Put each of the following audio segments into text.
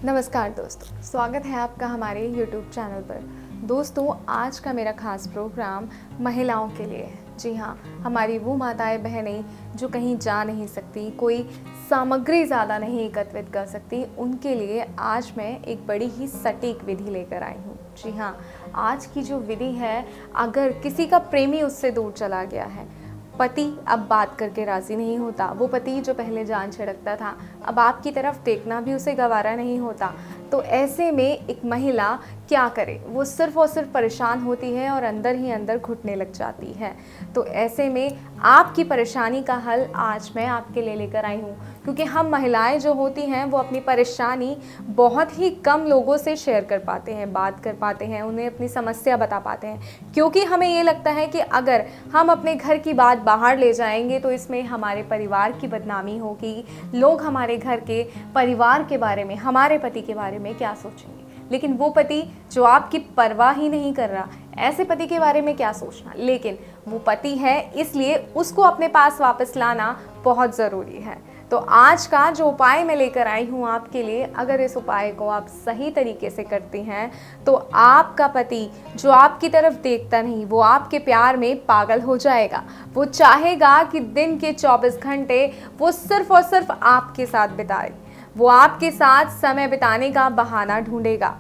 नमस्कार दोस्तों, स्वागत है आपका हमारे YouTube चैनल पर। दोस्तों, आज का मेरा खास प्रोग्राम महिलाओं के लिए है। जी हाँ, हमारी वो माताएं बहनें जो कहीं जा नहीं सकती, कोई सामग्री ज़्यादा नहीं एकत्रित कर सकती, उनके लिए आज मैं एक बड़ी ही सटीक विधि लेकर आई हूँ। जी हाँ, आज की जो विधि है, अगर किसी का प्रेमी उससे दूर चला गया है, पति अब बात करके राज़ी नहीं होता, वो पति जो पहले जान छिड़कता था अब आपकी तरफ देखना भी उसे गवारा नहीं होता, तो ऐसे में एक महिला क्या करे? वो सिर्फ़ और सिर्फ परेशान होती है और अंदर ही अंदर घुटने लग जाती है। तो ऐसे में आपकी परेशानी का हल आज मैं आपके लिए लेकर आई हूँ, क्योंकि हम महिलाएं जो होती हैं वो अपनी परेशानी बहुत ही कम लोगों से शेयर कर पाते हैं, बात कर पाते हैं, उन्हें अपनी समस्या बता पाते हैं, क्योंकि हमें ये लगता है कि अगर हम अपने घर की बात बाहर ले जाएंगे तो इसमें हमारे परिवार की बदनामी होगी, लोग हमारे घर के परिवार के बारे में, हमारे पति के बारे में क्या सोचेंगे। लेकिन वो पति जो आपकी परवाह ही नहीं कर रहा, ऐसे पति के बारे में क्या सोचना। लेकिन वो पति है, इसलिए उसको अपने पास वापस लाना बहुत ज़रूरी है। तो आज का जो उपाय मैं लेकर आई हूँ आपके लिए, अगर इस उपाय को आप सही तरीके से करती हैं तो आपका पति जो आपकी तरफ देखता नहीं, वो आपके प्यार में पागल हो जाएगा। वो चाहेगा कि दिन के 24 घंटे वो सिर्फ और सिर्फ आपके साथ बिताए, वो आपके साथ समय बिताने का बहाना ढूंढेगा।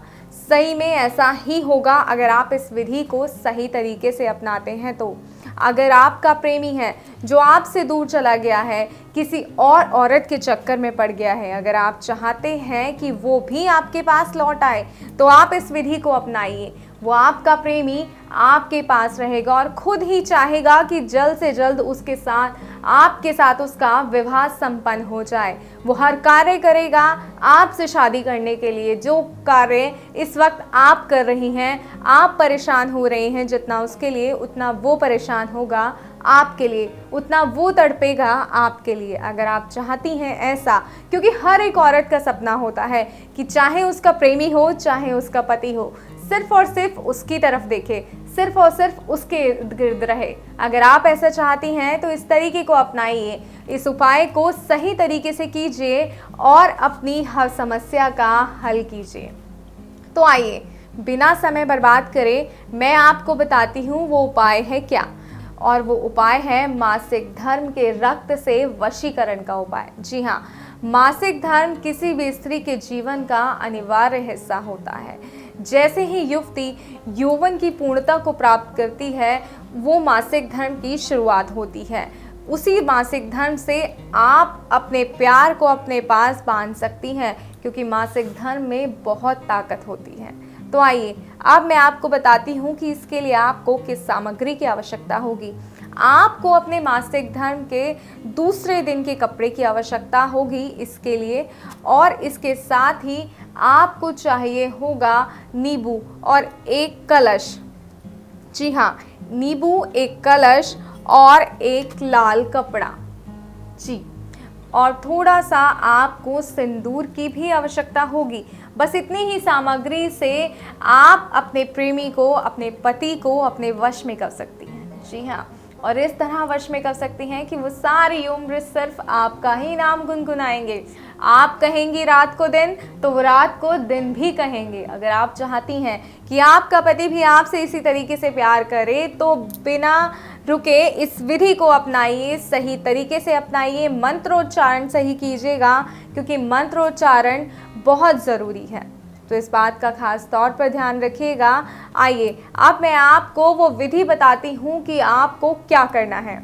सही में ऐसा ही होगा अगर आप इस विधि को सही तरीके से अपनाते हैं तो। अगर आपका प्रेमी है जो आपसे दूर चला गया है, किसी और औरत के चक्कर में पड़ गया है, अगर आप चाहते हैं कि वो भी आपके पास लौट आए तो आप इस विधि को अपनाइए। वो आपका प्रेमी आपके पास रहेगा और खुद ही चाहेगा कि जल्द से जल्द उसके साथ, आपके साथ उसका विवाह संपन्न हो जाए। वो हर कार्य करेगा आपसे शादी करने के लिए। जो कार्य इस वक्त आप कर रही हैं, आप परेशान हो रहे हैं जितना उसके लिए, उतना वो परेशान होगा आपके लिए, उतना वो तड़पेगा आपके लिए। अगर आप चाहती हैं ऐसा, क्योंकि हर एक औरत का सपना होता है कि चाहे उसका प्रेमी हो, चाहे उसका पति हो, सिर्फ और सिर्फ उसकी तरफ देखे, सिर्फ और सिर्फ उसके इर्द गिर्द रहे। अगर आप ऐसा चाहती हैं तो इस तरीके को अपनाइए, इस उपाय को सही तरीके से कीजिए और अपनी हर समस्या का हल कीजिए। तो आइए, बिना समय बर्बाद करे मैं आपको बताती हूँ वो उपाय है क्या। और वो उपाय है मासिक धर्म के रक्त से वशीकरण का उपाय। जी हाँ, मासिक धर्म किसी भी स्त्री के जीवन का अनिवार्य हिस्सा होता है। जैसे ही युवती यौवन की पूर्णता को प्राप्त करती है, वो मासिक धर्म की शुरुआत होती है। उसी मासिक धर्म से आप अपने प्यार को अपने पास बांध सकती हैं, क्योंकि मासिक धर्म में बहुत ताकत होती है। तो आइए, अब मैं आपको बताती हूँ कि इसके लिए आपको किस सामग्री की आवश्यकता होगी। आपको अपने मासिक धर्म के दूसरे दिन के कपड़े की आवश्यकता होगी इसके लिए, और इसके साथ ही आपको चाहिए होगा नींबू और एक कलश। जी हाँ, नींबू, एक कलश और एक लाल कपड़ा। जी, और थोड़ा सा आपको सिंदूर की भी आवश्यकता होगी। बस इतनी ही सामग्री से आप अपने प्रेमी को, अपने पति को अपने वश में कर सकती हैं। जी हाँ, और इस तरह वश में कर सकती हैं कि वो सारी उम्र सिर्फ आपका ही नाम गुनगुनाएंगे। आप कहेंगी रात को दिन, तो वो रात को दिन भी कहेंगे। अगर आप चाहती हैं कि आपका पति भी आपसे इसी तरीके से प्यार करे, तो बिना रुके इस विधि को अपनाइए, सही तरीके से अपनाइए। मंत्रोच्चारण सही कीजिएगा, क्योंकि मंत्रोच्चारण बहुत ज़रूरी है, तो इस बात का खास तौर पर ध्यान रखिएगा। आइए, अब मैं आपको वो विधि बताती हूँ कि आपको क्या करना है।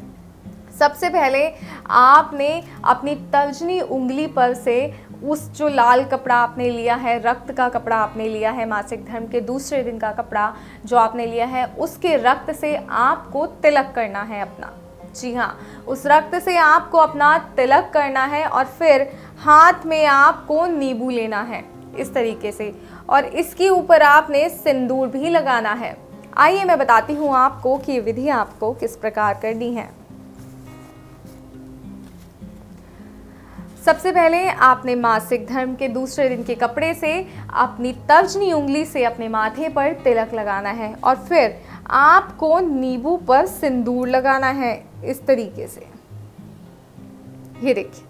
सबसे पहले आपने अपनी तर्जनी उंगली पर से उस जो लाल कपड़ा आपने लिया है, रक्त का कपड़ा आपने लिया है, मासिक धर्म के दूसरे दिन का कपड़ा जो आपने लिया है, उसके रक्त से आपको तिलक करना है अपना। जी हाँ, उस रक्त से आपको अपना तिलक करना है और फिर हाथ में आपको नींबू लेना है इस तरीके से, और इसके ऊपर आपने सिंदूर भी लगाना है। आइए मैं बताती हूँ आपको कि ये विधि आपको किस प्रकार करनी है। सबसे पहले आपने मासिक धर्म के दूसरे दिन के कपड़े से अपनी तर्जनी उंगली से अपने माथे पर तिलक लगाना है, और फिर आपको नींबू पर सिंदूर लगाना है इस तरीके से। ये देखिए,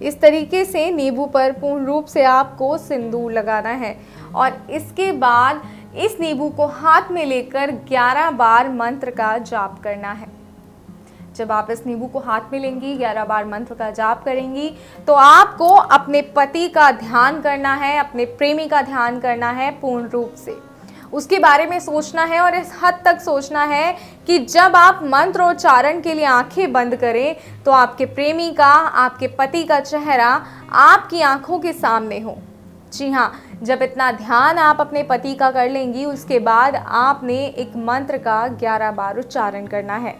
इस तरीके से नींबू पर पूर्ण रूप से आपको सिंदूर लगाना है और इसके बाद इस नींबू को हाथ में लेकर 11 बार मंत्र का जाप करना है। जब आप इस नींबू को हाथ में लेंगी, 11 बार मंत्र का जाप करेंगी, तो आपको अपने पति का ध्यान करना है, अपने प्रेमी का ध्यान करना है पूर्ण रूप से। उसके बारे में सोचना है और इस हद तक सोचना है कि जब आप मंत्र उच्चारण के लिए आंखें बंद करें तो आपके प्रेमी का, आपके पति का चेहरा आपकी आंखों के सामने हो। जी हाँ, जब इतना ध्यान आप अपने पति का कर लेंगी, उसके बाद आपने एक मंत्र का 11 बार उच्चारण करना है।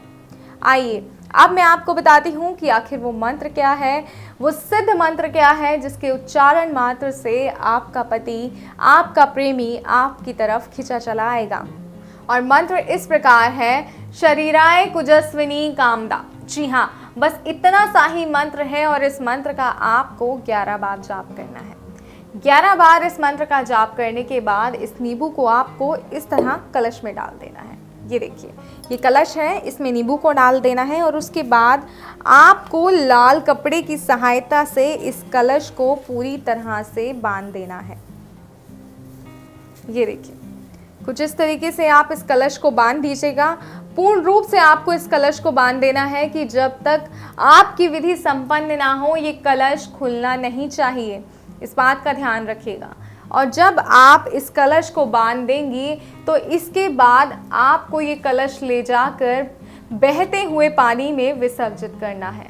आइए अब मैं आपको बताती हूँ कि आखिर वो मंत्र क्या है, वो सिद्ध मंत्र क्या है जिसके उच्चारण मात्र से आपका पति, आपका प्रेमी आपकी तरफ खिंचा चला आएगा। और मंत्र इस प्रकार है, शरीराय कुजस्विनी कामदा। जी हाँ, बस इतना सा ही मंत्र है और इस मंत्र का आपको 11 बार जाप करना है। 11 बार इस मंत्र का जाप करने के बाद इस नींबू को आपको इस तरह कलश में डाल देना है। ये देखिए, ये कलश है, इसमें नींबू को डाल देना है और उसके बाद आपको लाल कपड़े की सहायता से इस कलश को पूरी तरह से बांध देना है। ये देखिए, कुछ इस तरीके से आप इस कलश को बांध दीजिएगा। पूर्ण रूप से आपको इस कलश को बांध देना है कि जब तक आपकी विधि संपन्न ना हो ये कलश खुलना नहीं चाहिए, इस बात का ध्यान रखिएगा। और जब आप इस कलश को बांध देंगी तो इसके बाद आपको ये कलश ले जाकर बहते हुए पानी में विसर्जित करना है।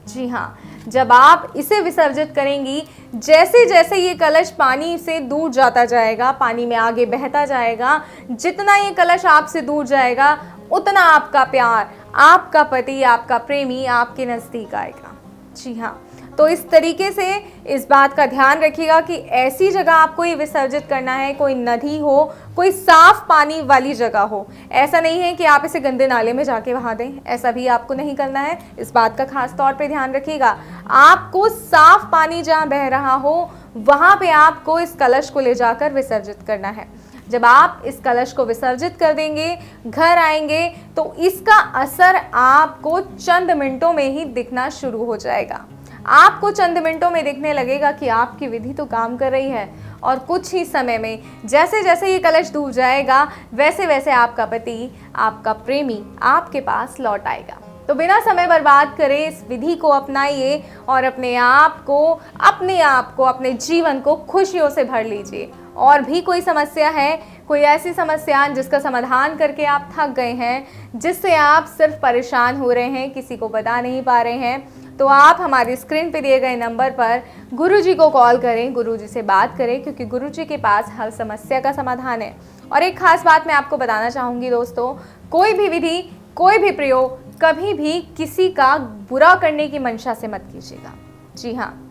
जी हाँ, जब आप इसे विसर्जित करेंगी, जैसे जैसे ये कलश पानी से दूर जाता जाएगा, पानी में आगे बहता जाएगा, जितना ये कलश आपसे दूर जाएगा उतना आपका प्यार, आपका पति, आपका प्रेमी आपके नज़दीक आएगा। जी हाँ, तो इस तरीके से इस बात का ध्यान रखिएगा कि ऐसी जगह आपको ये विसर्जित करना है, कोई नदी हो, कोई साफ पानी वाली जगह हो। ऐसा नहीं है कि आप इसे गंदे नाले में जाके बहा दें, ऐसा भी आपको नहीं करना है। इस बात का खास तौर पे ध्यान रखिएगा। आपको साफ पानी जहाँ बह रहा हो वहाँ पे आपको इस कलश को ले जाकर विसर्जित करना है। जब आप इस कलश को विसर्जित कर देंगे, घर आएंगे, तो इसका असर आपको चंद मिनटों में ही दिखना शुरू हो जाएगा। आपको चंद मिनटों में दिखने लगेगा कि आपकी विधि तो काम कर रही है और कुछ ही समय में जैसे जैसे ये कलश डूब जाएगा वैसे वैसे आपका पति, आपका प्रेमी आपके पास लौट आएगा। तो बिना समय बर्बाद करे इस विधि को अपनाइए और अपने आप को, अपने जीवन को खुशियों से भर लीजिए। और भी कोई समस्या है, कोई ऐसी समस्या जिसका समाधान करके आप थक गए हैं, जिससे आप सिर्फ परेशान हो रहे हैं, किसी को बता नहीं पा रहे हैं, तो आप हमारी स्क्रीन पे दिए गए नंबर पर गुरुजी को कॉल करें, गुरुजी से बात करें, क्योंकि गुरुजी के पास हर समस्या का समाधान है। और एक खास बात मैं आपको बताना चाहूँगी दोस्तों, कोई भी विधि, कोई भी प्रयोग कभी भी किसी का बुरा करने की मंशा से मत कीजिएगा। जी हाँ,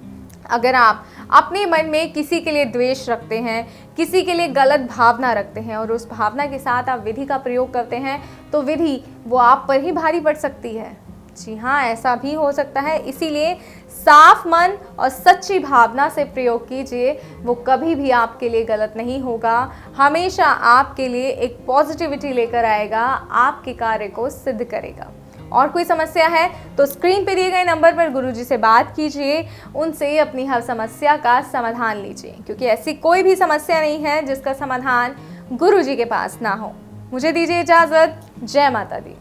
अगर आप अपने मन में किसी के लिए द्वेष रखते हैं, किसी के लिए गलत भावना रखते हैं और उस भावना के साथ आप विधि का प्रयोग करते हैं, तो विधि वो आप पर ही भारी पड़ सकती है। जी हाँ, ऐसा भी हो सकता है। इसीलिए साफ मन और सच्ची भावना से प्रयोग कीजिए, वो कभी भी आपके लिए गलत नहीं होगा, हमेशा आपके लिए एक पॉजिटिविटी लेकर आएगा, आपके कार्य को सिद्ध करेगा। और कोई समस्या है तो स्क्रीन पे दिए गए नंबर पर गुरुजी से बात कीजिए, उनसे अपनी हर समस्या का समाधान लीजिए, क्योंकि ऐसी कोई भी समस्या नहीं है जिसका समाधान गुरुजी के पास ना हो। मुझे दीजिए इजाज़त। जय माता दी।